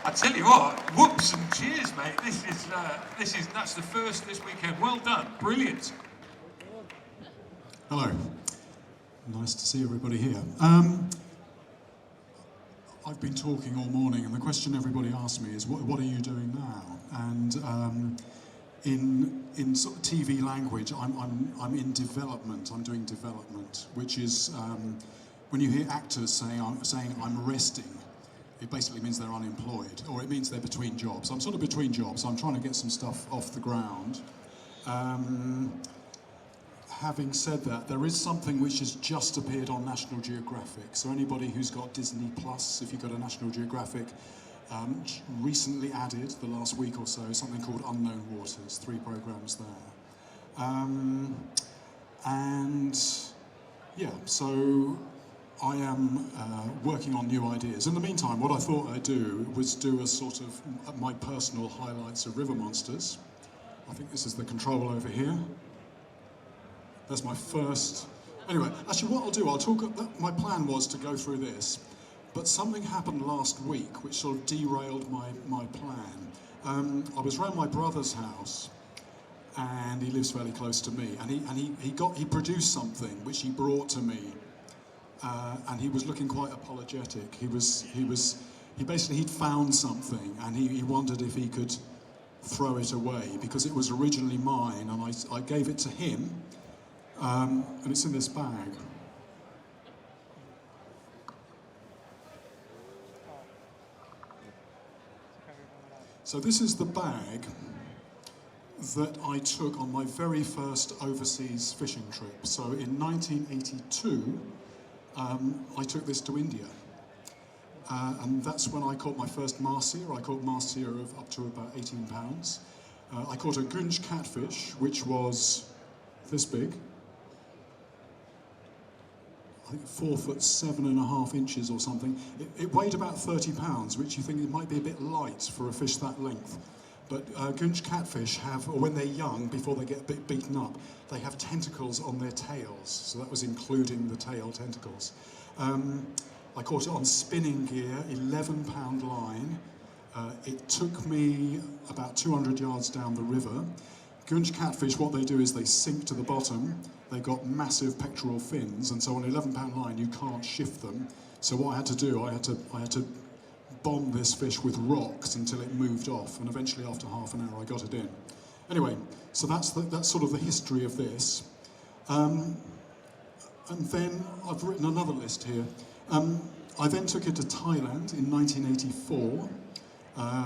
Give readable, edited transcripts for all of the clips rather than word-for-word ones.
I tell you what, whoops and cheers, mate. That's the first this weekend. Well done, brilliant. Hello, nice to see everybody here. I've been talking all morning, and the question everybody asks me is, what are you doing now? And in sort of TV language, I'm in development. I'm doing development, which is when you hear actors saying I'm resting, it basically means they're unemployed, or it means they're between jobs. I'm sort of between jobs. I'm trying to get some stuff off the ground. Having said that, there is something which has just appeared on National Geographic. So anybody who's got Disney Plus, if you've got a National Geographic, recently added, the last week or so, something called Unknown Waters, 3 programs there. And yeah, so I am working on new ideas. In the meantime, what I thought I'd do was do a sort of my personal highlights of River Monsters. I think this is the control over here. That's my first. Anyway, actually what I'll do, my plan was to go through this, but something happened last week which sort of derailed my plan. I was around my brother's house, and he lives fairly close to me, and he produced something which he brought to me. And he was looking quite apologetic. He'd found something, and he wondered if he could throw it away because it was originally mine, and I gave it to him, and it's in this bag. So this is the bag that I took on my very first overseas fishing trip. So in 1982. I took this to India, and that's when I caught my first marcia. I caught marcia of up to about 18 pounds. I caught a gunge catfish, which was this big. I think 4 foot 7.5 inches or something. It weighed about 30 pounds, which you think it might be a bit light for a fish that length. But gunge catfish have, or when they're young, before they get a bit beaten up, they have tentacles on their tails. So that was including the tail tentacles. I caught it on spinning gear, 11-pound line. It took me about 200 yards down the river. Gunge catfish, what they do is they sink to the bottom. They've got massive pectoral fins, and so on an 11-pound line, you can't shift them. So what I had to do, I had to bomb this fish with rocks until it moved off, and eventually after half an hour I got it in. Anyway, so that's sort of the history of this. And then I've written another list here. I then took it to Thailand in 1984.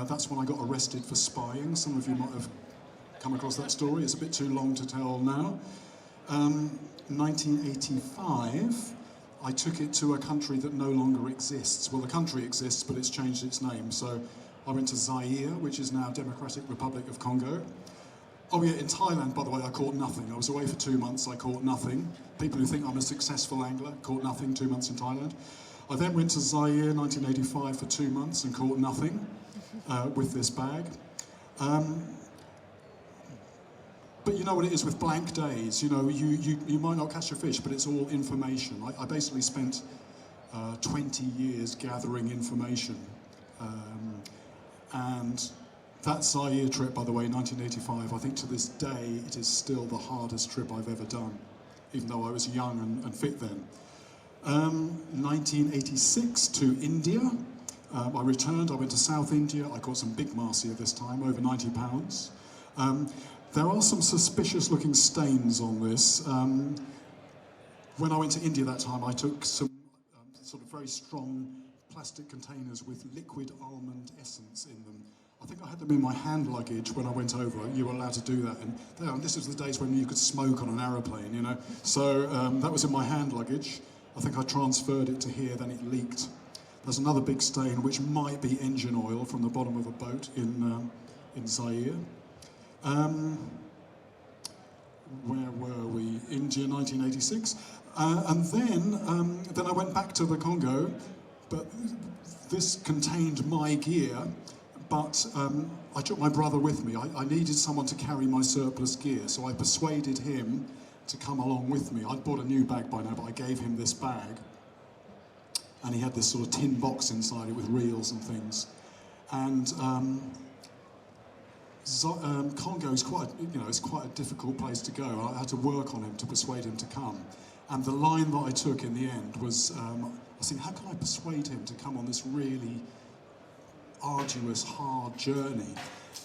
That's when I got arrested for spying. Some of you might have come across that story. It's a bit too long to tell now. 1985. I took it to a country that no longer exists. Well, the country exists, but it's changed its name. So I went to Zaire, which is now Democratic Republic of Congo. Oh yeah, in Thailand, by the way, I caught nothing. I was away for 2 months, I caught nothing. People who think I'm a successful angler, caught nothing, 2 months in Thailand. I then went to Zaire, 1985, for 2 months and caught nothing with this bag. But you know what it is with blank days, you know, you might not catch a fish, but it's all information. I basically spent 20 years gathering information. And that Zaire trip, by the way, 1985, I think to this day, it is still the hardest trip I've ever done, even though I was young and fit then. 1986 to India. I returned, I went to South India, I caught some big marcia this time, over 90 pounds. There are some suspicious looking stains on this. When I went to India that time, I took some sort of very strong plastic containers with liquid almond essence in them. I think I had them in my hand luggage when I went over. You were allowed to do that. And this was the days when you could smoke on an aeroplane, you know. So that was in my hand luggage. I think I transferred it to here, then it leaked. There's another big stain, which might be engine oil from the bottom of a boat in Zaire. Where were we? India, 1986. And then I went back to the Congo, but this contained my gear, but I took my brother with me. I needed someone to carry my surplus gear, so I persuaded him to come along with me. I'd bought a new bag by now, but I gave him this bag, and he had this sort of tin box inside it with reels and things. And Congo is quite, it's quite a difficult place to go. I had to work on him to persuade him to come. And the line that I took in the end was, I was thinking, how can I persuade him to come on this really arduous, hard journey?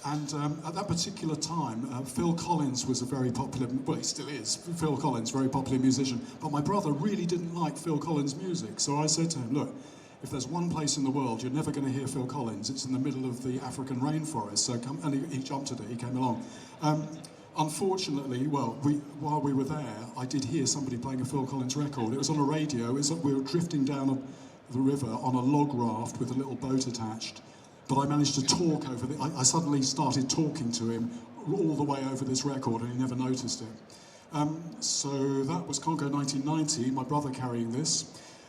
And at that particular time, Phil Collins was a very popular, well, he still is, Phil Collins, very popular musician. But my brother really didn't like Phil Collins' music. So I said to him, look, if there's one place in the world you're never going to hear Phil Collins, it's in the middle of the African rainforest. So come, and he jumped at it, he came along. Unfortunately, well, while we were there, I did hear somebody playing a Phil Collins record. It was on a radio. We were drifting down the river on a log raft with a little boat attached. But I managed to talk over I suddenly started talking to him all the way over this record, and he never noticed it. So that was Congo 1990, my brother carrying this.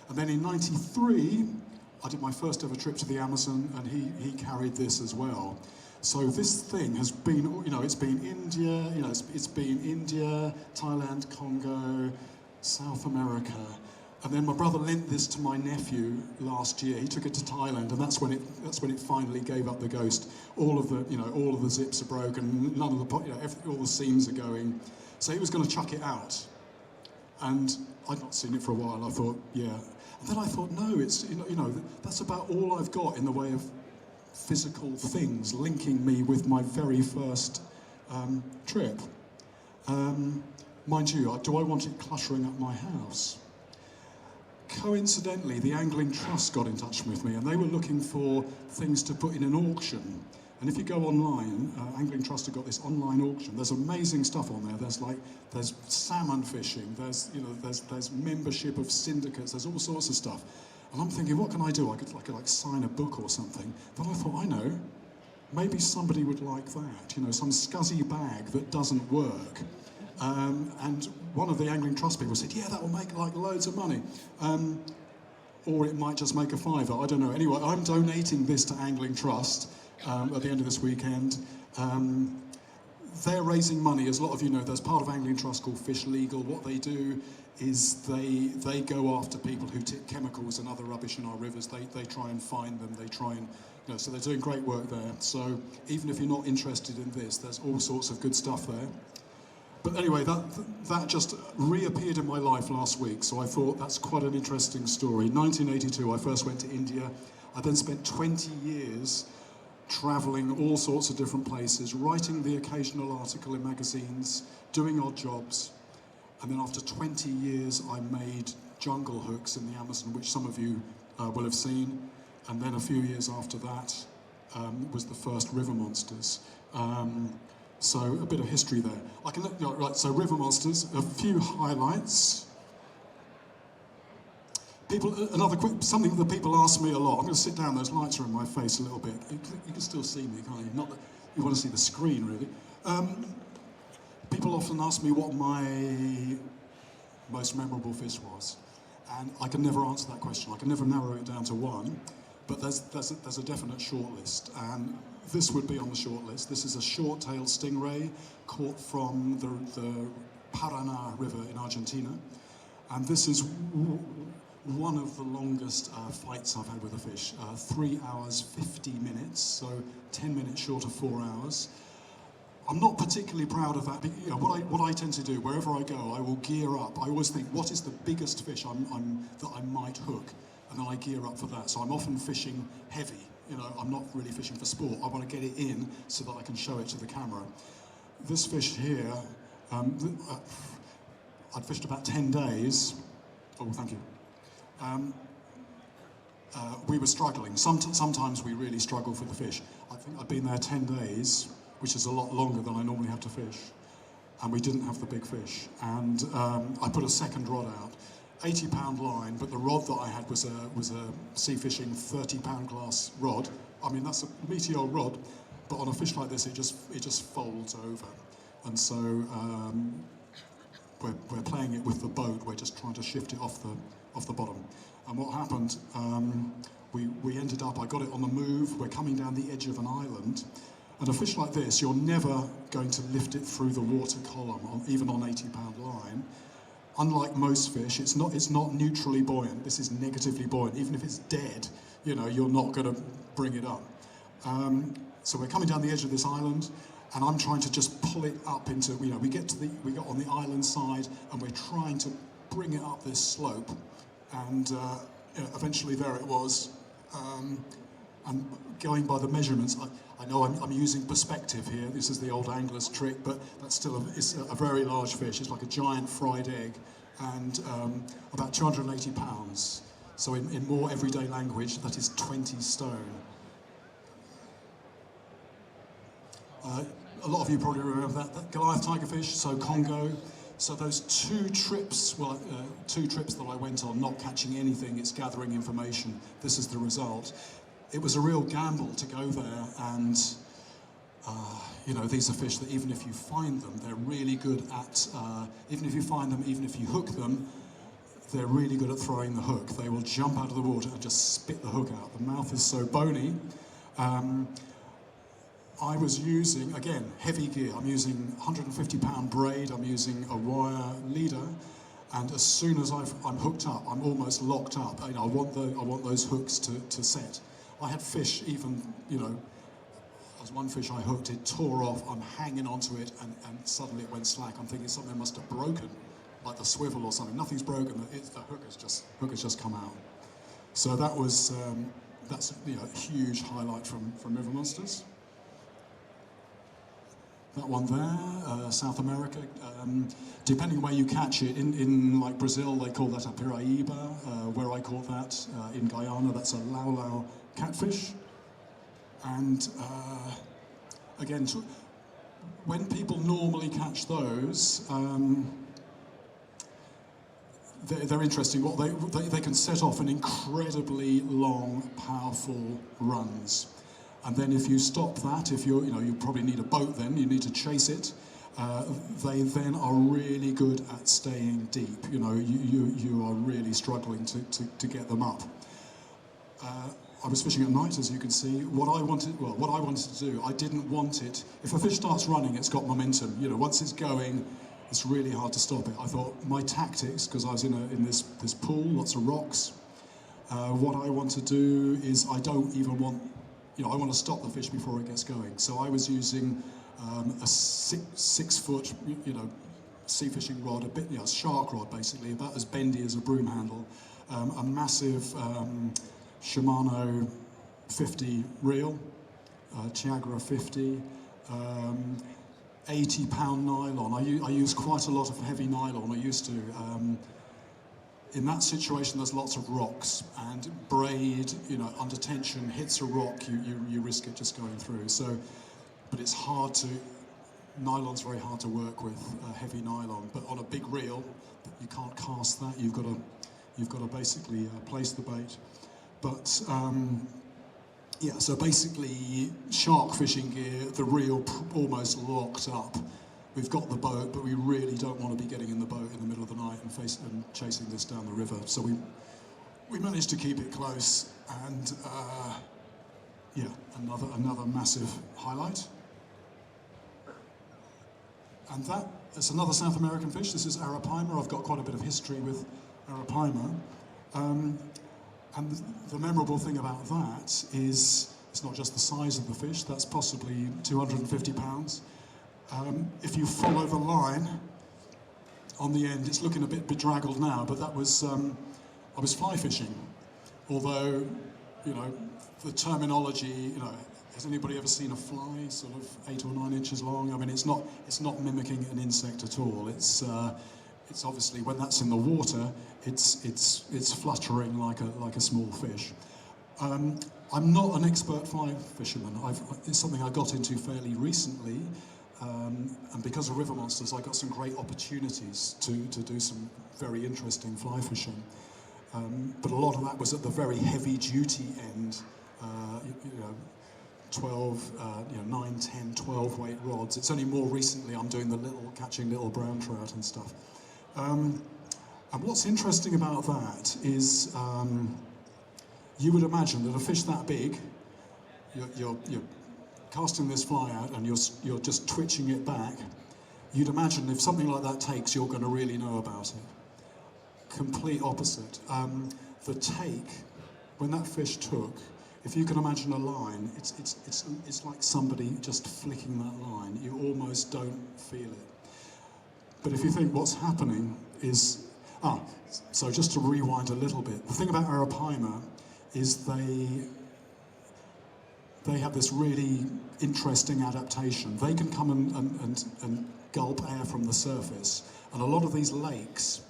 And then in 93, I did my first ever trip to the Amazon, and he carried this as well. So this thing has been, it's been India, it's been India, Thailand, Congo, South America. And then my brother lent this to my nephew last year. He took it to Thailand, and that's when it finally gave up the ghost. All of the zips are broken, none of the all the seams are going. So he was going to chuck it out. And I'd not seen it for a while. I thought, yeah. And then I thought, no, it's that's about all I've got in the way of physical things linking me with my very first trip. Mind you, do I want it cluttering up my house? Coincidentally, the Angling Trust got in touch with me, and they were looking for things to put in an auction. And if you go online, Angling Trust have got this online auction. There's amazing stuff on there. There's salmon fishing. There's membership of syndicates. There's all sorts of stuff. And I'm thinking, what can I do? I could like sign a book or something. Then I thought, I know, maybe somebody would like that. Some scuzzy bag that doesn't work. And one of the Angling Trust people said, yeah, that will make like loads of money. Or it might just make a fiver, I don't know. Anyway, I'm donating this to Angling Trust at the end of this weekend. They're raising money, as a lot of you know. There's part of Angling Trust called Fish Legal. What they do is they go after people who tip chemicals and other rubbish in our rivers. They try and find them. They try and, so they're doing great work there. So even if you're not interested in this, there's all sorts of good stuff there. But anyway, that just reappeared in my life last week, so I thought that's quite an interesting story. 1982, I first went to India. I then spent 20 years travelling all sorts of different places, writing the occasional article in magazines, doing odd jobs. And then after 20 years, I made jungle hooks in the Amazon, which some of you will have seen. And then a few years after that was the first river monsters. So a bit of history there. Right, so river monsters, a few highlights. Something that people ask me a lot. I'm going to sit down, those lights are in my face a little bit. You can still see me, can't you? Not that you want to see the screen, really. People often ask me what my most memorable fish was. And I can never answer that question. I can never narrow it down to one. But there's a definite shortlist. And this would be on the shortlist. This is a short-tailed stingray caught from the Paraná River in Argentina. And this is one of the longest fights I've had with a fish. 3 hours, 50 minutes, so 10 minutes short of 4 hours. I'm not particularly proud of that. But, what I tend to do, wherever I go, I will gear up. I always think, what is the biggest fish that I might hook? And then I gear up for that. So I'm often fishing heavy. I'm not really fishing for sport. I want to get it in so that I can show it to the camera. This fish here, I'd fished about 10 days. Oh, thank you. We were struggling. Sometimes we really struggle for the fish. I think I'd been there 10 days, which is a lot longer than I normally have to fish. And we didn't have the big fish. And I put a second rod out. 80-pound line, but the rod that I had was a sea fishing 30-pound glass rod. I mean, that's a meteor rod, but on a fish like this, it just folds over. And so we're playing it with the boat. We're just trying to shift it off the bottom. And what happened? We ended up. I got it on the move. We're coming down the edge of an island. And a fish like this, you're never going to lift it through the water column, even on 80-pound line. Unlike most fish, it's not neutrally buoyant. This is negatively buoyant. Even if it's dead, you're not going to bring it up. So we're coming down the edge of this island, and I'm trying to just pull it up into, we got on the island side, and we're trying to bring it up this slope, and eventually there it was. And going by the measurements, I know I'm using perspective here. This is the old angler's trick, but that's still it's a very large fish. It's like a giant fried egg, and about 280 pounds. So in more everyday language, that is 20 stone. A lot of you probably remember that Goliath tigerfish, so Congo. So those two trips that I went on, not catching anything, it's gathering information. This is the result. It was a real gamble to go there, and these are fish that even if you find them, they're really good at, even if you find them, even if you hook them, they're really good at throwing the hook. They will jump out of the water and just spit the hook out. The mouth is so bony. I was using, again, heavy gear. I'm using 150-pound braid, I'm using a wire leader, and as soon as I'm hooked up, I'm almost locked up. I want those hooks to set. I had fish even, as one fish I hooked, it tore off, I'm hanging onto it, and suddenly it went slack. I'm thinking something must have broken, like the swivel or something. Nothing's broken, the hook has just come out. So that was, that's a huge highlight from River Monsters. That one there, South America, depending where you catch it, in like Brazil they call that a piraíba, where I call that, in Guyana that's a lau catfish. And again, when people normally catch those, they're interesting. They can set off an incredibly long, powerful runs. And then if you stop that, if you probably need a boat then, you need to chase it, they then are really good at staying deep. You are really struggling to get them up. I was fishing at night, as you can see. What I wanted to do, I didn't want it. If a fish starts running, it's got momentum. Once it's going, it's really hard to stop it. I thought my tactics, because I was in this pool, lots of rocks. What I want to do is I don't even want. I want to stop the fish before it gets going. So I was using a 6 foot, sea fishing rod, a shark rod basically, about as bendy as a broom handle, a massive Shimano 50 reel, Chiagra 50, 80-pound nylon. I use quite a lot of heavy nylon. I used to. In that situation, there's lots of rocks, and braid, under tension, hits a rock, you risk it just going through. So, but it's hard to, nylon's very hard to work with, heavy nylon. But on a big reel, you can't cast that. You've got to basically place the bait. But so basically, shark fishing gear, the reel almost locked up. We've got the boat, but we really don't want to be getting in the boat in the middle of the night and chasing this down the river. So we managed to keep it close, and another massive highlight. And that's another South American fish. This is Arapaima. I've got quite a bit of history with Arapaima. And the memorable thing about that is it's not just the size of the fish. That's possibly 250 pounds. If you follow the line on the end, it's looking a bit bedraggled now, but that was, I was fly fishing. Although, the terminology, has anybody ever seen a fly sort of 8 or 9 inches long? I mean, it's not mimicking an insect at all. It's obviously, when that's in the water, it's fluttering like a small fish. I'm not an expert fly fisherman. It's something I got into fairly recently. And because of River Monsters, I got some great opportunities to do some very interesting fly fishing. But a lot of that was at the very heavy duty end, 9, 10, 12 weight rods. It's only more recently I'm doing catching little brown trout and stuff. And what's interesting about that is you would imagine that a fish that big, you're casting this fly out and you're just twitching it back, you'd imagine if something like that takes, you're going to really know about it. Complete opposite. The take, when that fish took, if you can imagine a line, it's like somebody just flicking that line. You almost don't feel it. But if you think what's happening is, so just to rewind a little bit, the thing about arapaima is they have this really interesting adaptation. They can come and gulp air from the surface, and a lot of these lakes,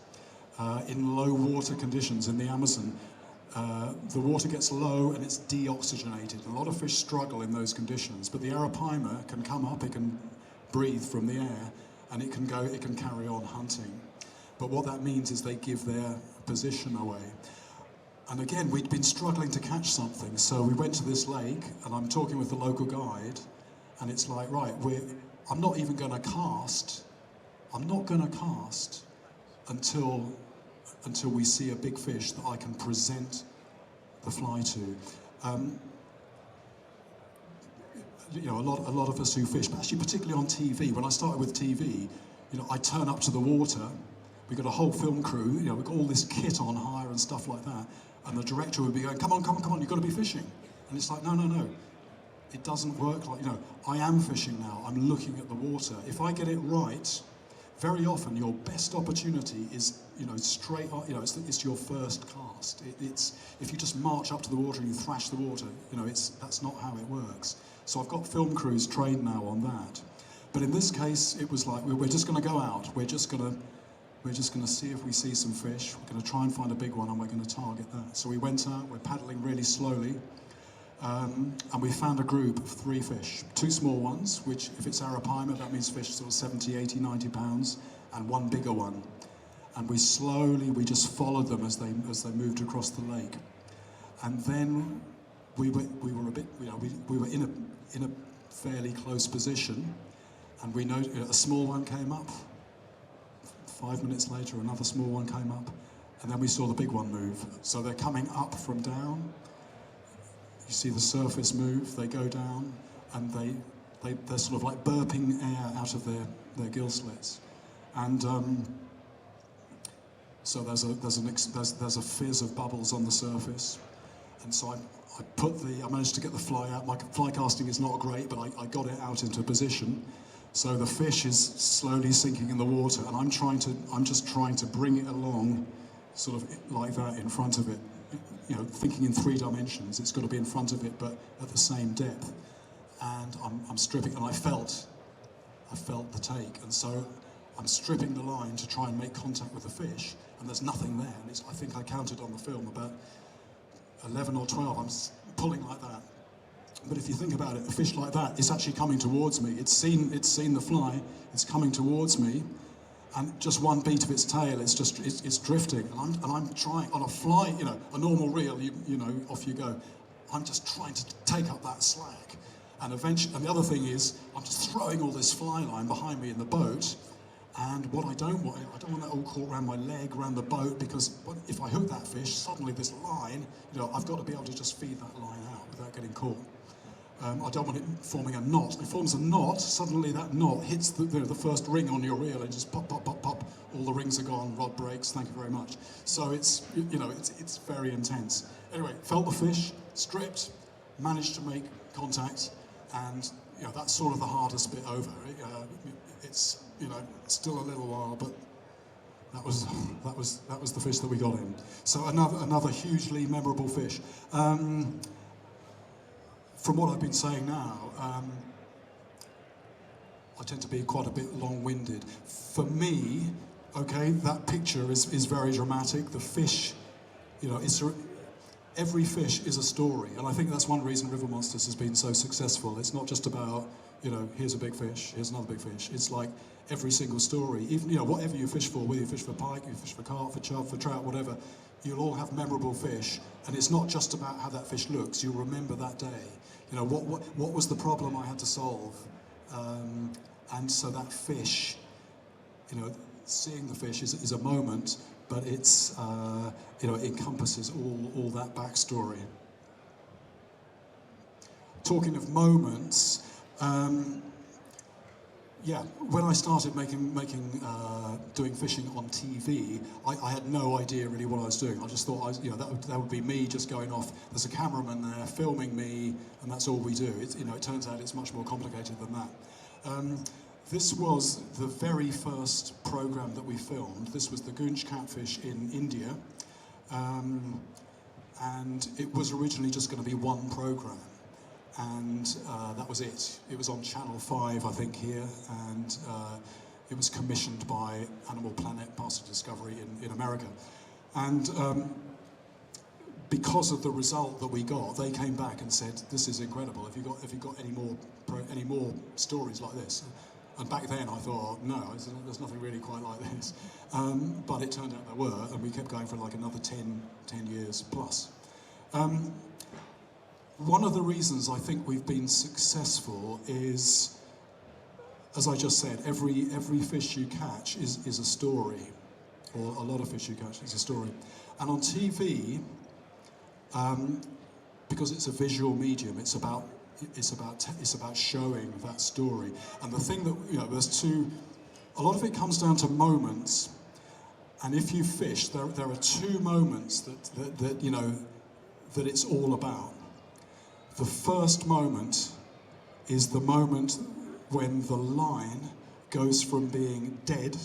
in low water conditions in the Amazon, the water gets low and it's deoxygenated. A lot of fish struggle in those conditions, but the arapaima can come up, it can breathe from the air, and it can carry on hunting. But what that means is they give their position away. And again, we'd been struggling to catch something, so we went to this lake, and I'm talking with the local guide, and it's like, right, I'm not even going to cast. I'm not going to cast until we see a big fish that I can present the fly to. You know, a lot of us who fish, but actually particularly on TV. When I started with TV, you know, I turn up to the water. We've got a whole film crew. You know, we've got all this kit on hire and stuff like that. And the director would be going, "Come on, come on, come on! You've got to be fishing." And it's like, no, no, no. It doesn't work like, you know. I am fishing now. I'm looking at the water. If I get it right, very often your best opportunity is, you know, straight up. You know, it's your first cast. It's if you just march up to the water and you thrash the water. You know, that's not how it works. So I've got film crews trained now on that. But in this case, it was like we're just going to go out. We're just going to see if we see some fish. We're going to try and find a big one, and we're going to target that. So we went out. We're paddling really slowly, and we found a group of 3 fish. 2 small ones, which if it's arapaima, that means fish sort of 70, 80, 90 pounds, and 1 bigger one. And we just followed them as they moved across the lake. And then we were a bit, you know, we were in a fairly close position, and we know a small one came up. 5 minutes later, another small one came up, and then we saw the big one move. So they're coming up from down. You see the surface move, they go down, and they're sort of like burping air out of their gill slits. And so there's a fizz of bubbles on the surface. And so I managed to get the fly out. My fly casting is not great, but I got it out into position. So the fish is slowly sinking in the water, and I'm just trying to bring it along, sort of like that in front of it. You know, thinking in 3 dimensions, it's got to be in front of it, but at the same depth. And I'm stripping, and I felt the take, and so I'm stripping the line to try and make contact with the fish, and there's nothing there. And I think I counted on the film about 11 or 12. I'm pulling like that. But if you think about it, a fish like that is actually coming towards me. It's seen the fly. It's coming towards me, and just one beat of its tail, it's drifting. And I'm trying on a fly, you know, a normal reel. You know, off you go. I'm just trying to take up that slack, and eventually. And the other thing is, I'm just throwing all this fly line behind me in the boat. And what I don't want that all caught around my leg, around the boat, because if I hook that fish, suddenly this line, you know, I've got to be able to just feed that line out without getting caught. I don't want it forming a knot. If it forms a knot, suddenly that knot hits the first ring on your reel, and just pop, pop, pop, pop. All the rings are gone, rod breaks, thank you very much. So it's very intense. Anyway, felt the fish, stripped, managed to make contact, and you know, that's sort of the hardest bit over. It's, you know, still a little while, but that was the fish that we got in. So another hugely memorable fish. From what I've been saying now, I tend to be quite a bit long-winded. For me, okay, that picture is very dramatic. The fish, you know, every fish is a story, and I think that's one reason River Monsters has been so successful. It's not just about, you know, here's a big fish, here's another big fish. It's like every single story, even, you know, whatever you fish for, whether you fish for pike, you fish for carp, for chub, for trout, whatever, you'll all have memorable fish, and it's not just about how that fish looks. You'll remember that day. You know, what was the problem I had to solve? And so that fish, you know, seeing the fish is a moment, but it's, you know, it encompasses all that backstory. Talking of moments, Yeah, when I started doing fishing on TV, I had no idea really what I was doing. I just thought, that would be me just going off. There's a cameraman there filming me, and that's all we do. It turns out it's much more complicated than that. This was the very first program that we filmed. This was the Goonch catfish in India, and it was originally just going to be one program. And that was it. It was on Channel 5, I think, here, and it was commissioned by Animal Planet, Past Discovery in America. And because of the result that we got, they came back and said, "This is incredible. Have you got any more stories like this?" And back then I thought, no, there's nothing really quite like this. But it turned out there were, and we kept going for like another 10 years plus. One of the reasons I think we've been successful is, as I just said, every fish you catch is a story, or a lot of fish you catch is a story. And on TV, because it's a visual medium, it's about showing that story. And the thing that, a lot of it comes down to moments. And if you fish, there are two moments that it's all about. The first moment is the moment when the line goes from being dead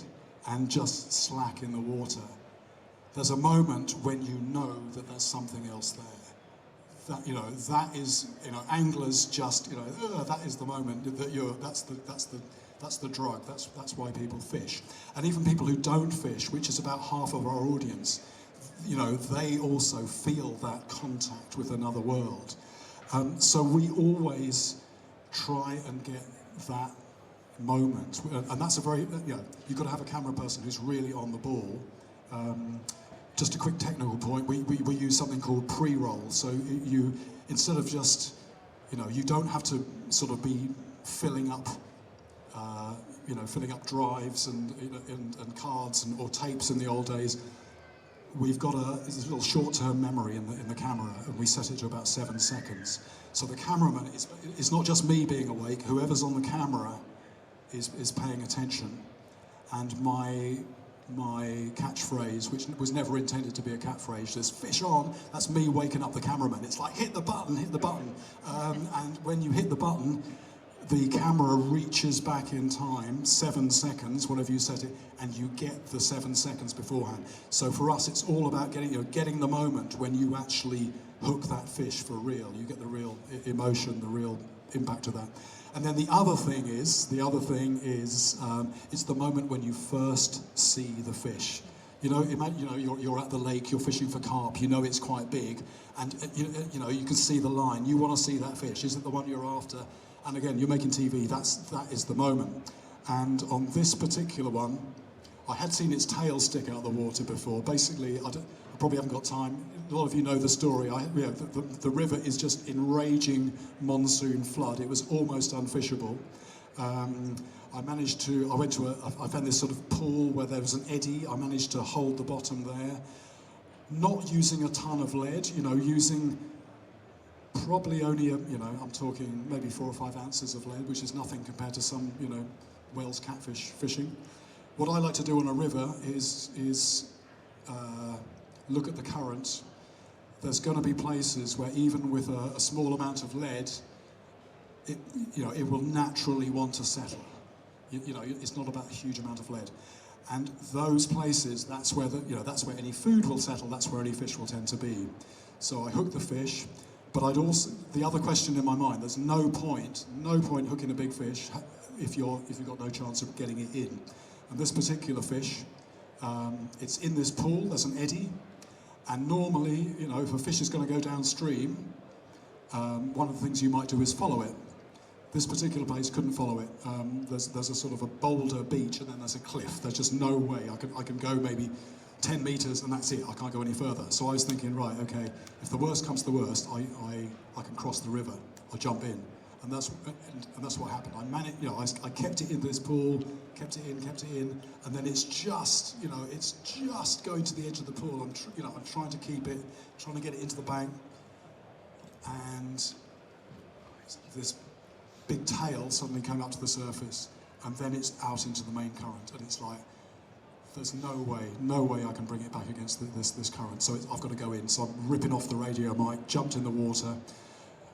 and just slack in the water. There's a moment when you know that there's something else there. That is, anglers just, that is the moment that that's the drug. That's why people fish. And even people who don't fish, which is about half of our audience, they also feel that contact with another world. So we always try and get that moment, and that's a very, you've got to have a camera person who's really on the ball. Just a quick technical point, we use something called pre-roll. So you, instead of just, you don't have to sort of be filling up drives and cards or tapes in the old days. We've got this little short-term memory in the camera, and we set it to about 7 seconds. So the cameraman, it's not just me being awake, whoever's on the camera is paying attention. And my catchphrase, which was never intended to be a catchphrase, is "fish on." That's me waking up the cameraman. It's like, hit the button, hit the button. And when you hit the button, the camera reaches back in time, 7 seconds, whatever you set it, and you get the 7 seconds beforehand. So for us, it's all about getting the moment when you actually hook that fish for real. You get the real emotion, the real impact of that. And then the other thing is, it's the moment when you first see the fish. You're at the lake, you're fishing for carp, it's quite big, and you can see the line. You want to see that fish. Is it the one you're after? And again, you're making TV, that is the moment. And on this particular one, I had seen its tail stick out of the water before. Basically, I probably haven't got time. A lot of you know the story. The river is just in raging monsoon flood. It was almost unfishable. I found this sort of pool where there was an eddy. I managed to hold the bottom there. Not using a ton of lead, using probably only, I'm talking maybe 4 or 5 ounces of lead, which is nothing compared to some, Wales catfish fishing. What I like to do on a river is look at the current. There's going to be places where even with a small amount of lead, it will naturally want to settle. It's not about a huge amount of lead. And those places, that's where that's where any food will settle. That's where any fish will tend to be. So I hook the fish. But the other question in my mind, there's no point hooking a big fish if you've got no chance of getting it in. And this particular fish, it's in this pool, there's an eddy, and normally, if a fish is going to go downstream, one of the things you might do is follow it. This particular place couldn't follow it. There's a sort of a boulder beach, and then there's a cliff. There's just no way. I can go maybe 10 meters and that's it, I can't go any further. So I was thinking, right, okay, if the worst comes to the worst, I can cross the river, I'll jump in. And that's what happened. I kept it in this pool, kept it in, and then it's just going to the edge of the pool. I'm trying to keep it, trying to get it into the bank, and this big tail suddenly came up to the surface, and then it's out into the main current, and it's like, there's no way I can bring it back against this current. So I've got to go in. So I'm ripping off the radio mic, jumped in the water.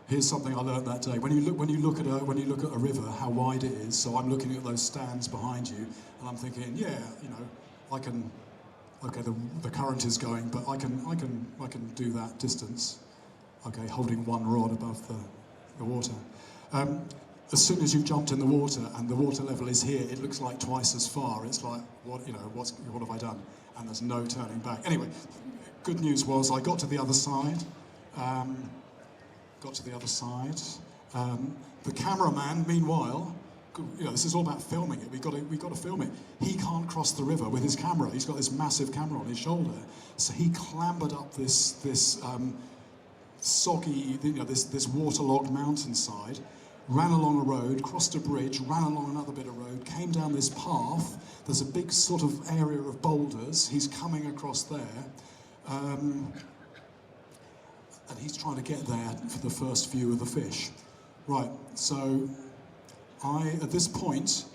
Here's something I learned that day. When you look at a river, how wide it is. So I'm looking at those stands behind you, and I'm thinking, yeah, you know, I can. Okay, the current is going, but I can do that distance. Okay, holding one rod above the water. As soon as you've jumped in the water and the water level is here, it looks like twice as far. It's like, what have I done? And there's no turning back. Anyway, good news was I got to the other side. The cameraman, meanwhile, you know, this is all about filming it. We've got to film it. He can't cross the river with his camera. He's got this massive camera on his shoulder, so he clambered up this soggy, you know, this waterlogged mountainside. Ran along a road, crossed a bridge, ran along another bit of road, came down this path. There's a big sort of area of boulders. He's coming across there. And he's trying to get there for the first view of the fish. Right, so at this point,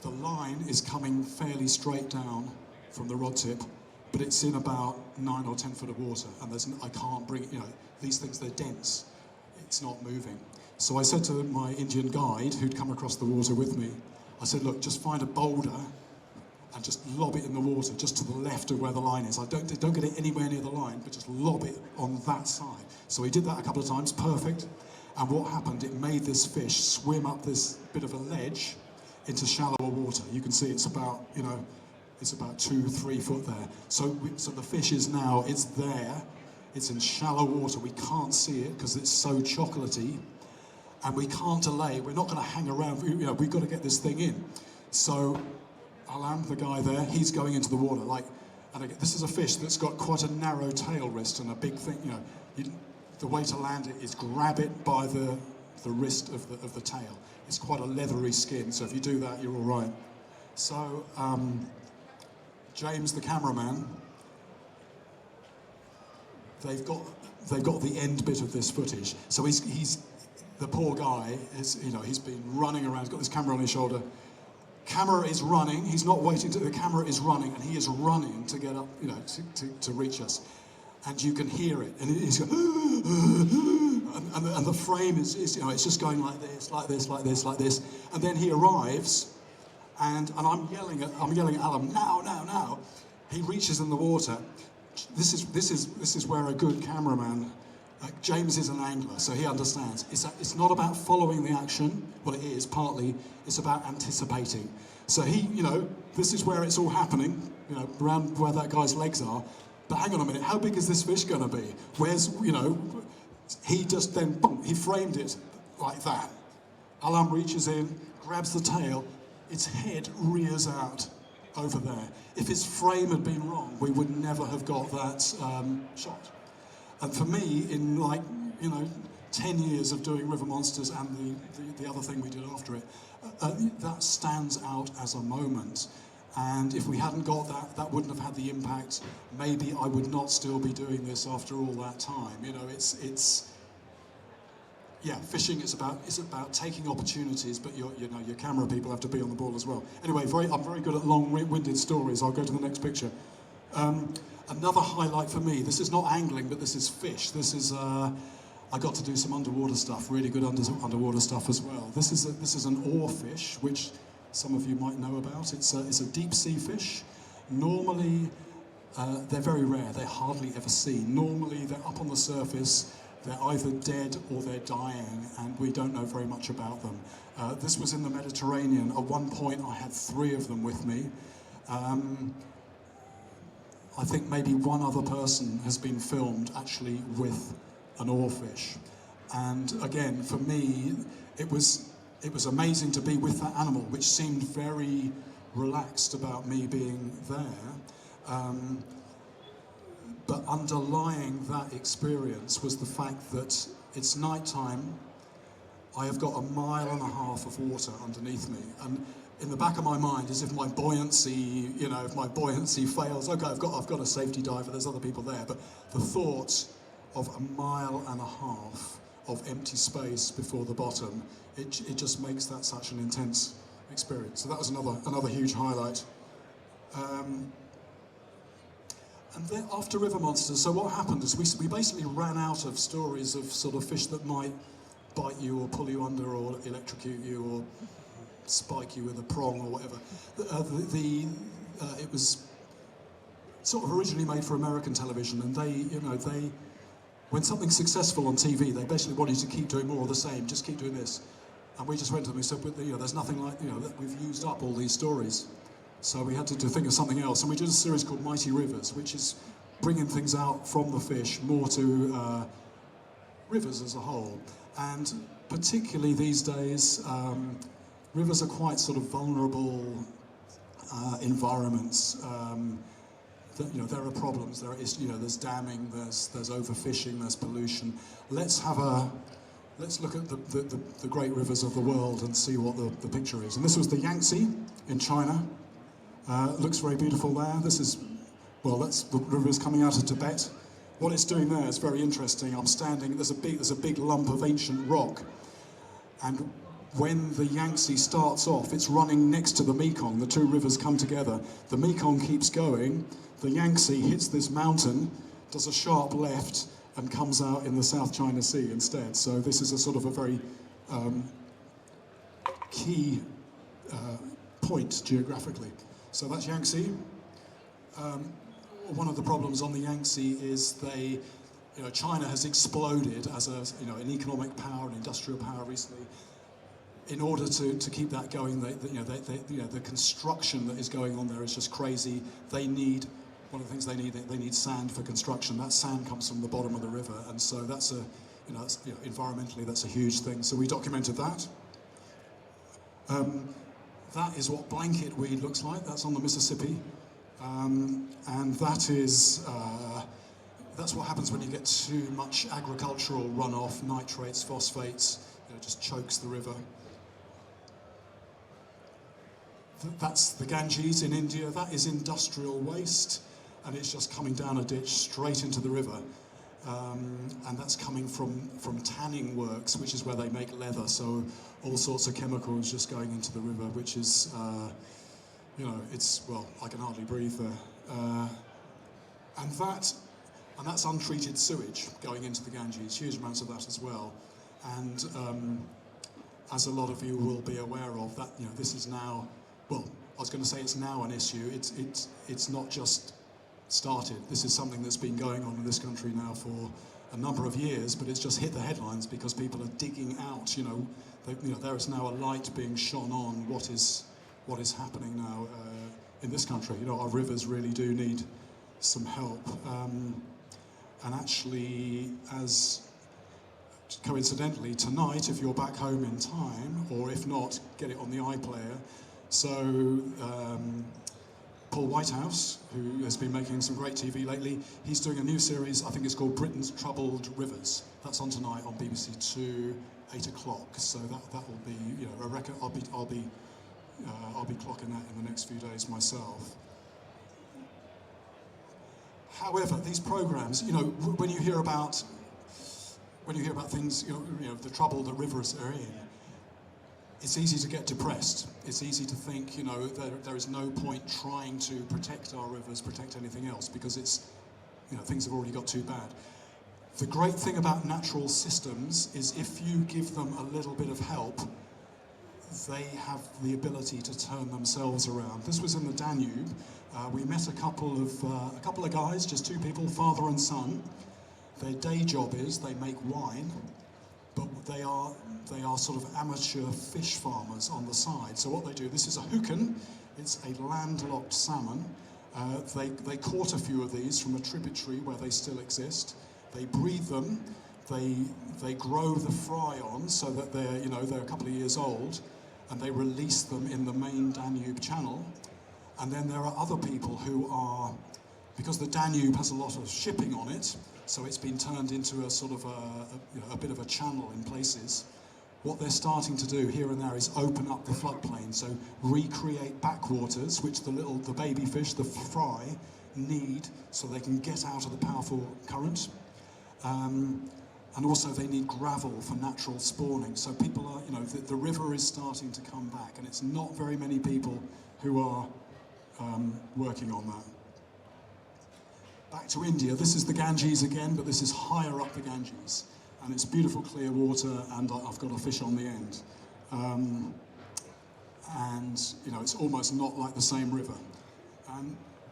the line is coming fairly straight down from the rod tip, but it's in about 9 or 10 foot of water, and I can't bring it, you know, these things, they're dense. It's not moving. So I said to my Indian guide, who'd come across the water with me, I said, look, just find a boulder and just lob it in the water, just to the left of where the line is. Don't get it anywhere near the line, but just lob it on that side. So he did that a couple of times, perfect. And what happened, it made this fish swim up this bit of a ledge into shallower water. You can see it's about, you know, it's about 2-3 foot there. So the fish is now, it's there, it's in shallow water. We can't see it because it's so chocolatey. And we can't delay, we're not going to hang around, you know, we've got to get this thing in. So Alam, the guy there, he's going into the water, and again, this is a fish that's got quite a narrow tail wrist and a big thing, you know, the way to land it is grab it by the wrist of the tail. It's quite a leathery skin, so if you do that, you're all right. So, James, the cameraman, they've got the end bit of this footage. So he's the poor guy is, you know, he's been running around, he's got this camera on his shoulder. Camera is running, he's not waiting the camera is running, and he is running to get up, you know, to reach us. And you can hear it, and he's going, and the frame is, you know, it's just going like this, like this, like this, like this. And then he arrives, and I'm yelling at Alan, now. He reaches in the water. This is where a good cameraman, James is an angler, so he understands. It's not about following the action. Well, it is partly. It's about anticipating. So he, you know, this is where it's all happening. You know, around where that guy's legs are. But hang on a minute, how big is this fish going to be? Where's, you know, he just then, boom, he framed it like that. Alam reaches in, grabs the tail, its head rears out over there. If his frame had been wrong, we would never have got that shot. And for me, in 10 years of doing River Monsters and the other thing we did after it, that stands out as a moment. And if we hadn't got that, that wouldn't have had the impact. Maybe I would not still be doing this after all that time. You know, fishing is about taking opportunities, but your camera people have to be on the ball as well. Anyway, I'm very good at long-winded stories. I'll go to the next picture. Another highlight for me. This is not angling, but this is fish. This is I got to do some underwater stuff, really good underwater stuff as well. This is an oarfish, which some of you might know about. It's a deep sea fish. Normally, they're very rare. They're hardly ever seen. Normally, they're up on the surface. They're either dead or they're dying, and we don't know very much about them. This was in the Mediterranean. At one point, I had 3 of them with me. I think maybe one other person has been filmed actually with an oarfish. And again, for me, it was amazing to be with that animal, which seemed very relaxed about me being there. But underlying that experience was the fact that it's nighttime. I have got 1.5 miles of water underneath me, and in the back of my mind is if my buoyancy, if my buoyancy fails, okay, I've got a safety diver. There's other people there, but the thought of 1.5 miles of empty space before the bottom, it just makes that such an intense experience. So that was another huge highlight. And then after River Monsters, so what happened is we basically ran out of stories of sort of fish that might bite you or pull you under or electrocute you or spike you with a prong or whatever. It was sort of originally made for American television, and they, when something's successful on TV, they basically want you to keep doing more of the same, just keep doing this. And we just went to them and said, there's nothing like, that we've used up all these stories. So we had to think of something else, and we did a series called Mighty Rivers, which is bringing things out from the fish more to rivers as a whole. And particularly these days, rivers are quite sort of vulnerable environments. There are problems. There's damming, there's overfishing, there's pollution. Let's look at the great rivers of the world and see what the picture is. And this was the Yangtze in China. Looks very beautiful there. That's the rivers coming out of Tibet. What it's doing there is very interesting. I'm standing, there's a big lump of ancient rock. And when the Yangtze starts off, it's running next to the Mekong. The two rivers come together. The Mekong keeps going. The Yangtze hits this mountain, does a sharp left, and comes out in the South China Sea instead. So this is a sort of a very key point geographically. So that's Yangtze. One of the problems on the Yangtze is China has exploded as an economic power, an industrial power recently. In order to keep that going, the construction that is going on there is just crazy. One of the things they need sand for construction. That sand comes from the bottom of the river, and so that's environmentally that's a huge thing. So we documented that. That is what blanket weed looks like. That's on the Mississippi, and that's what happens when you get too much agricultural runoff, nitrates, phosphates. It just chokes the river. That's the Ganges in India. That is industrial waste, and it's just coming down a ditch straight into the river. And that's coming from tanning works, which is where they make leather. So all sorts of chemicals just going into the river, which is, I can hardly breathe there. And that's untreated sewage going into the Ganges, huge amounts of that as well. And as a lot of you will be aware of, that this is now, I was going to say it's now an issue. It's not just started. This is something that's been going on in this country now for a number of years, but it's just hit the headlines because people are digging out. There is now a light being shone on what is happening now in this country. Our rivers really do need some help. And actually, as coincidentally, tonight, if you're back home in time, or if not, get it on the iPlayer. So Paul Whitehouse, who has been making some great TV lately, he's doing a new series, I think it's called Britain's Troubled Rivers. That's on tonight on BBC 2, 8 o'clock. So that will be, a record. I'll be clocking that in the next few days myself. However, these programs, when you hear about things, the trouble that rivers are in, it's easy to get depressed. It's easy to think, there is no point trying to protect our rivers, protect anything else, because things have already got too bad. The great thing about natural systems is if you give them a little bit of help, they have the ability to turn themselves around. This was in the Danube. We met a couple of guys, just two people, father and son. Their day job is they make wine, but they are sort of amateur fish farmers on the side. So what they do, this is a huken, it's a landlocked salmon. They caught a few of these from a tributary where they still exist. They breed them, they grow the fry on so that they're a couple of years old, and they release them in the main Danube channel. And then there are other people who are, because the Danube has a lot of shipping on it, so it's been turned into a sort of a bit of a channel in places. What they're starting to do here and there is open up the floodplain, so recreate backwaters, which the baby fish, the fry, need so they can get out of the powerful current. And and also they need gravel for natural spawning. So people are, you know, the river is starting to come back, and it's not very many people who are working on that. Back to India, this is the Ganges again, but this is higher up the Ganges. And it's beautiful clear water, and I've got a fish on the end. And, you know, it's almost not like the same river.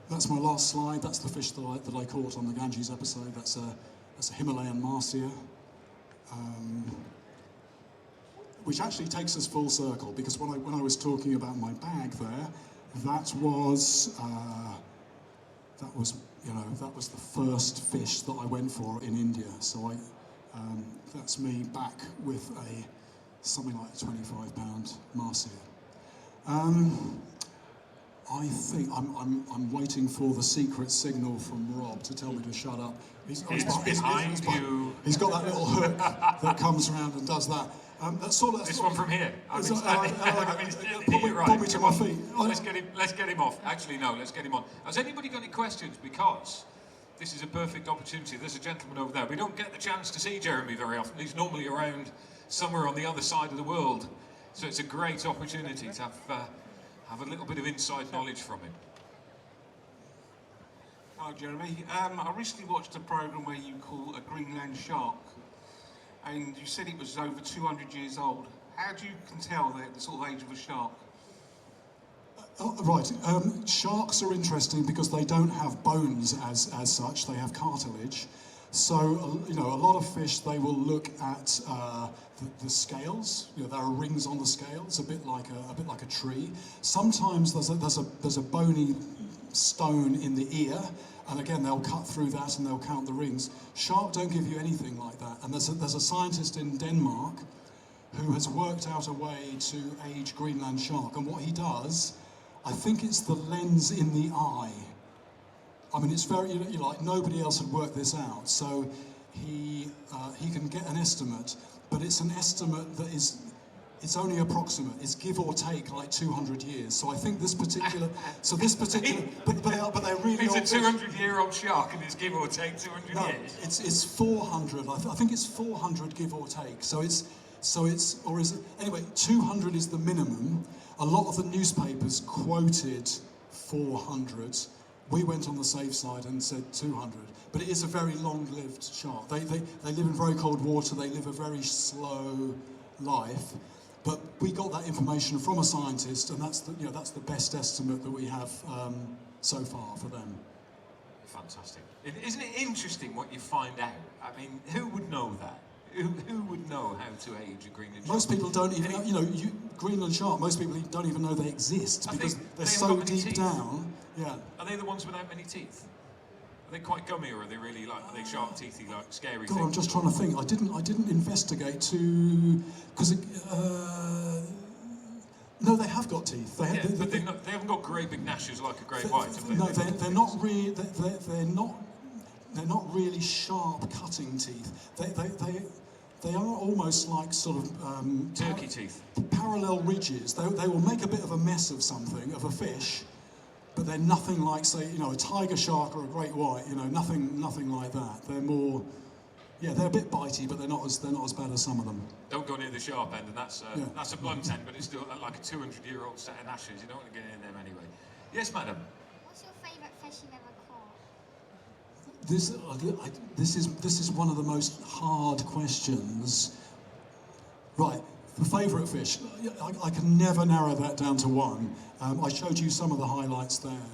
That's my last slide. That's the fish that I caught on the Ganges episode. That's a Himalayan marcia. Which actually takes us full circle, because when I was talking about my bag there, that was the first fish that I went for in India. So that's me back with something like a 25-pound marcia. I think I'm waiting for the secret signal from Rob to tell me to shut up. He's behind you. He's got that little hook that comes around and does that. This one from here. Pull me to my feet. Let's get him off. Actually, no, let's get him on. Has anybody got any questions? Because this is a perfect opportunity. There's a gentleman over there. We don't get the chance to see Jeremy very often. He's normally around somewhere on the other side of the world. So it's a great opportunity to have a little bit of inside knowledge from him. Hi Jeremy, I recently watched a programme where you call a Greenland shark, and you said it was over 200 years old. How do you tell the sort of age of a shark? Right, sharks are interesting because they don't have bones as such, they have cartilage. So, you know, a lot of fish, they will look at the scales. You know, there are rings on the scales, a bit like a tree. Sometimes there's a bony stone in the ear, and again they'll cut through that and they'll count the rings. Shark don't give you anything like that. And there's a scientist in Denmark who has worked out a way to age Greenland shark. And what he does, I think it's the lens in the eye. I mean, it's very, you know, like nobody else had worked this out. So he can get an estimate, but it's an estimate that it's only approximate. It's give or take like 200 years. So I think this particular, but they're really it's old. It's a 200-year-old shark, and it's give or take 200 years. It's 400. I think it's 400 give or take. Anyway, 200 is the minimum. A lot of the newspapers quoted 400. We went on the safe side and said 200, but it is a very long-lived shark. They live in very cold water, they live a very slow life, but we got that information from a scientist, and that's the best estimate that we have so far for them. Fantastic. Isn't it interesting what you find out? I mean, who would know that? Who would know how to age a Greenland shark? Most people don't even know, Greenland shark, most people don't even know they exist because they're so deep down. Yeah. Are they the ones without many teeth? Are they quite gummy, or are they really are they sharp teethy, like scary God, things? I'm just trying to think. I didn't investigate because no, they have got teeth. They haven't got grey big gnashes like a great white, have they? No, they're not really. They're not really sharp cutting teeth. They are almost like sort of turkey teeth. Parallel ridges. They will make a bit of a mess of something, of a fish, but they're nothing like, say, a tiger shark or a great white. Nothing like that. They're more, they're a bit bitey, but they're not as bad as some of them. Don't go near the sharp end, and that's a blunt end, but it's still like a 200-year-old set of gnashes. You don't want to get in them anyway. Yes, madam. What's your favourite fish you've ever caught? This is one of the most hard questions. Right, the favourite fish. I can never narrow that down to one. I showed you some of the highlights there.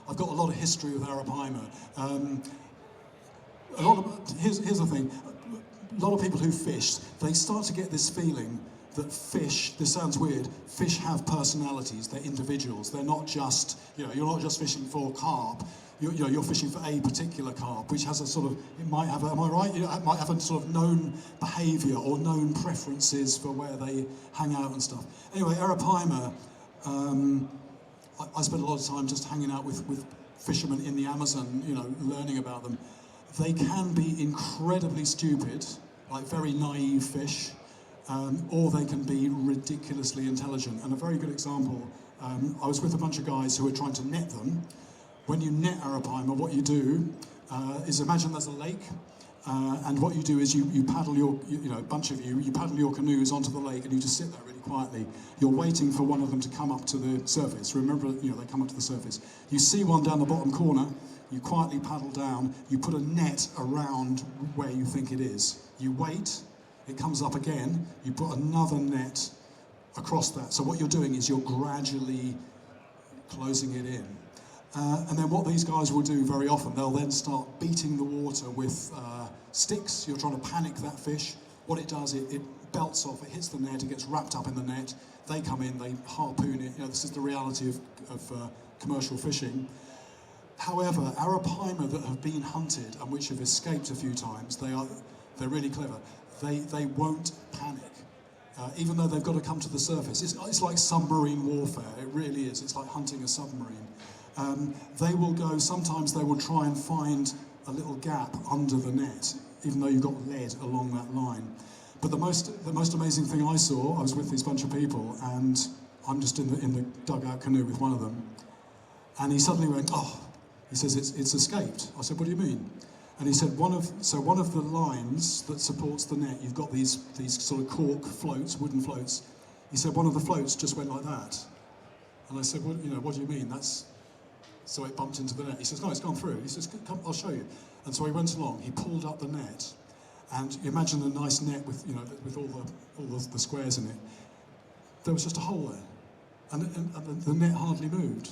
I've got a lot of history with Arapaima. Here's the thing. A lot of people who fish, they start to get this feeling that fish, this sounds weird, fish have personalities, they're individuals, they're not just, you're not just fishing for carp, you're fishing for a particular carp, which has a sort of, it might have, am I right? It might have a sort of known behaviour or known preferences for where they hang out and stuff. Anyway, Arapaima, I spent a lot of time just hanging out with fishermen in the Amazon, learning about them. They can be incredibly stupid, like very naive fish, or they can be ridiculously intelligent. And a very good example, I was with a bunch of guys who were trying to net them. When you net Arapaima, what you do is imagine there's a lake, and what you do is you paddle a bunch of you paddle your canoes onto the lake, and you just sit there really quietly. You're waiting for one of them to come up to the surface. Remember, they come up to the surface. You see one down the bottom corner, you quietly paddle down, you put a net around where you think it is. You wait, it comes up again, you put another net across that. So what you're doing is you're gradually closing it in. And then what these guys will do very often, they'll then start beating the water with sticks. You're trying to panic that fish. What it does, it belts off, it hits the net, it gets wrapped up in the net. They come in, they harpoon it. This is the reality of commercial fishing. However, arapaima that have been hunted and which have escaped a few times, they're really clever. They won't panic. Even though they've got to come to the surface. It's like submarine warfare, it really is. It's like hunting a submarine. They will go, sometimes they will try and find a little gap under the net, even though you've got lead along that line. But the most amazing thing I saw, I was with this bunch of people, and I'm just in the dugout canoe with one of them, and he suddenly went, oh, he says, it's escaped. I said, what do you mean? And he said, one of the lines that supports the net, you've got these sort of cork floats, wooden floats. He said, one of the floats just went like that. And I said, well, what do you mean? So it bumped into the net. He says, no, it's gone through. He says, come, I'll show you. And so he went along, he pulled up the net, and you imagine a nice net with all the squares in it. There was just a hole there, and the net hardly moved.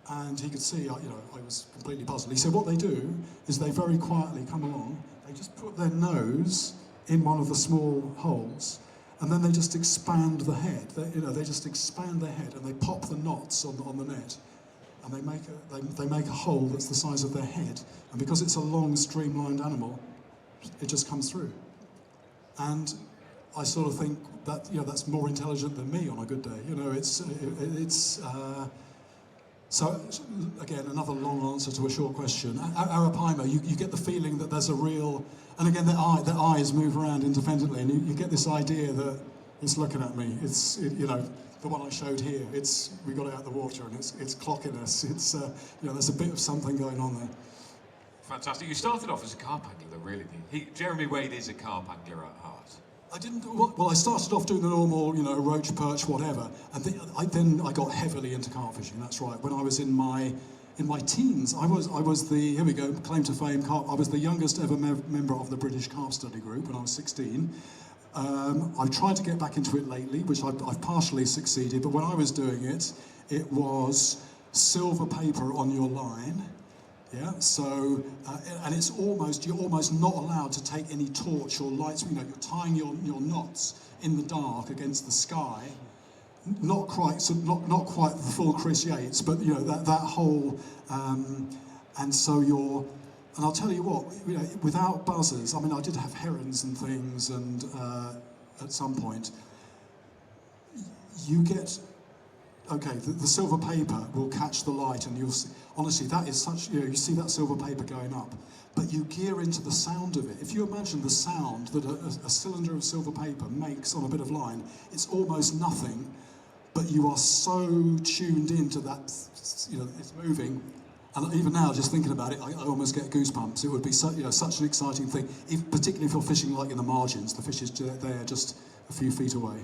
And he could see, I was completely puzzled. He said what they do is they very quietly come along, they just put their nose in one of the small holes, and then they just expand the head. They just expand their head, and they pop the knots on the net, and they make a hole that's the size of their head. And because it's a long, streamlined animal, it just comes through. And I sort of think that that's more intelligent than me on a good day. So, again, another long answer to a short question. Arapaima, you get the feeling that there's a real, and again, their eyes move around independently, and you get this idea that it's looking at me. It's, the one I showed here, we got it out of the water, and it's clocking us. It's, there's a bit of something going on there. Fantastic. You started off as a carp angler, really. Jeremy Wade is a carp angler at heart. I started off doing the normal, roach, perch, whatever, and then I got heavily into carp fishing. That's right. When I was in my teens, I was the, here we go, claim to fame, carp. I was the youngest ever member of the British Carp Study Group when I was 16. I've tried to get back into it lately, which I've partially succeeded, but when I was doing it, it was silver paper on your line. Yeah, so, and you're almost not allowed to take any torch or lights. You're tying your knots in the dark against the sky. Not quite the full Chris Yates, but that whole, and so and I'll tell you what, without buzzers, I did have herons and things, and at some point, you get, okay, the silver paper will catch the light, and you'll see, honestly, that is such, you see that silver paper going up, but you gear into the sound of it. If you imagine the sound that a cylinder of silver paper makes on a bit of line, it's almost nothing, but you are so tuned into that, it's moving. And even now, just thinking about it, I almost get goosebumps. It would be such an exciting thing, particularly if you're fishing like in the margins. The fish is there just a few feet away.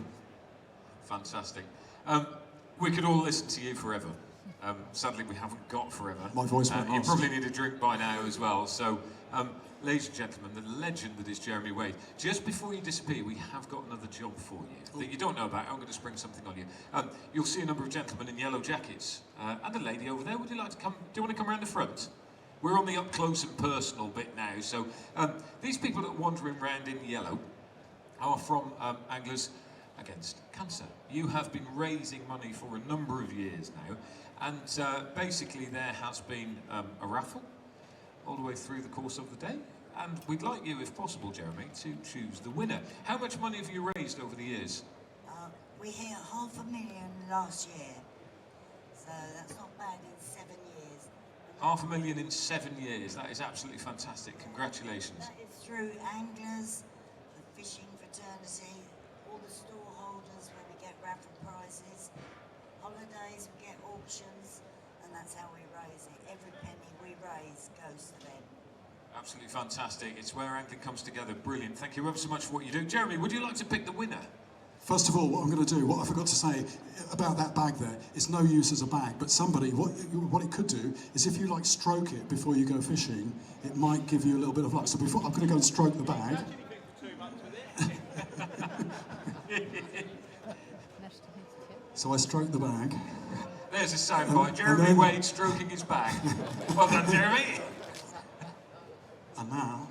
Fantastic. We could all listen to you forever. Sadly, we haven't got forever. My voice went You probably need a drink by now as well. So, ladies and gentlemen, the legend that is Jeremy Wade. Just before you disappear, we have got another job for you that you don't know about. I'm going to spring something on you. You'll see a number of gentlemen in yellow jackets and a lady over there. Would you like to come? Do you want to come around the front? We're on the up close and personal bit now. So, these people that are wandering around in yellow are from Anglers Against Cancer. You have been raising money for a number of years now, and basically there has been a raffle all the way through the course of the day, and we'd like you, if possible, Jeremy, to choose the winner. How much money have you raised over the years? We hit $500,000 last year, so that's not bad in 7 years. $500,000 in 7 years. That is absolutely fantastic. Congratulations. That is through Anglers, the fishing fraternity, all the store holders when we get raffle prizes, holidays, we get auctions, and and that's how we raise it. Every penny we raise goes to them. Absolutely fantastic. It's where angling comes together. Brilliant. Thank you ever so much for what you do. Jeremy, would you like to pick the winner? First of all, what I'm going to do, what I forgot to say about that bag there, it's no use as a bag, but somebody, what it could do is if you like stroke it before you go fishing, it might give you a little bit of luck. So before, I'm going to go and stroke the bag. So I stroke the bag. There's a soundbite. Jeremy Wade stroking his bag. Well done, Jeremy. And now,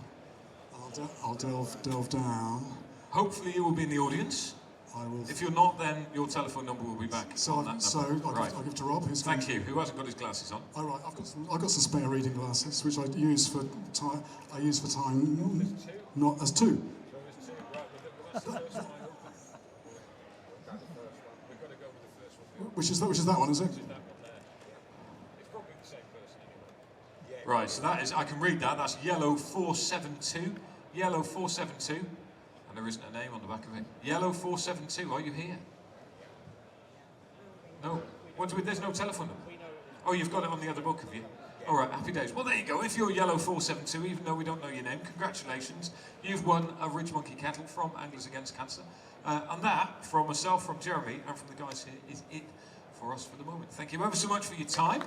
I'll delve down. Hopefully you will be in the audience. I will. If you're not, then your telephone number will be back. So on that number. I'll give to Rob. Who's Thank you. Who hasn't got his glasses on? All right, I've got some spare reading glasses, which I use for time. Not as two. Which is that one, is it? Right, so that is, I can read that, that's yellow 472, yellow 472, and there isn't a name on the back of it. Yellow 472, are you here? No, there's no telephone number. Oh, you've got it on the other book, have you? All right, happy days. Well, there you go. If you're yellow 472, even though we don't know your name, congratulations. You've won a Ridge Monkey kettle from Anglers Against Cancer. And that, from myself, from Jeremy, and from the guys here, is it for us for the moment. Thank you ever so much for your time.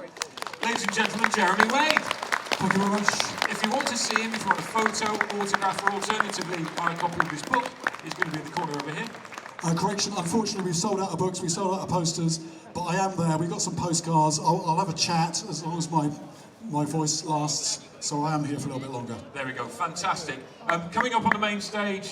Ladies and gentlemen, Jeremy Wade. Thank you very much. If you want to see him, if you want a photo, autograph, or alternatively buy a copy of his book, he's going to be in the corner over here. Correction, unfortunately we've sold out of books, we sold out of posters, but I am there, we've got some postcards, I'll have a chat as long as my voice lasts, so I am here for a little bit longer. There we go, fantastic. Coming up on the main stage,